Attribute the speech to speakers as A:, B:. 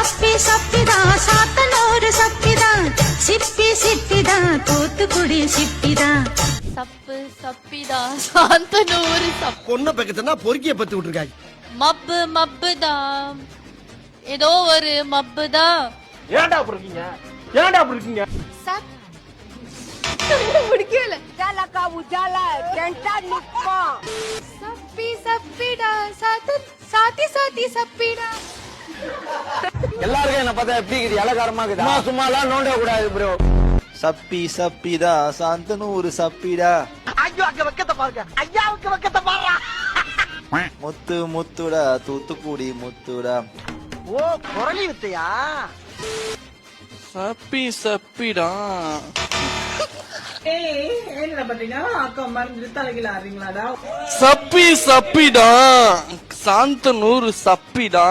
A: சப்பி சப்பிதான் சாத்தனூறு சப்பிதான் சிப்பி சிப்பிதான் தூத்துக்குடி சிப்பிதான்
B: சப்பு சப்பிதா சாந்தனூர் சப்
C: பொண்ணை பக்கத்துனா பொறுக்கிய பத்து விட்டுருக்காங்க.
B: மப்பு மப்புதான் ஏதோ ஒரு மப்புதான்.
C: ஏன்டா அப்படி இருக்கீங்க? ஏன்டா அப்படி இருக்கீங்க?
B: சப்
D: முடிக்கல ஜாலகா உஜாலா டென்டா நிப்பா
B: சப்பி சப்பிடா சாத்தி சாத்தி சப்பிடா.
E: எல்லாருக்கும் என்ன பார்த்தா எப்படி இருக்குது? இலகாரமா இருக்குதா? சும்மா எல்லாம் நோண்ட கூடாது ப்ரோ.
F: சப்பி சப்பிடா சாந்தனூர் சப்பிடா.
C: ஐயாவுக்கு வெக்கத்தை பாருங்க. ஐயாவுக்கு வெக்கத்தை பாருடா.
F: முத்து முத்துடா தூத்துக்குடி முத்துடா.
C: ஓ குரலி வித்தையா?
G: சப்பி சப்பிடா.
D: என்ன பண்றீங்க? அக்கா மருந்து தலையில ஆறீங்களாடா?
G: சப்பி சப்பிடா சாந்தனூர் சப்பிடா.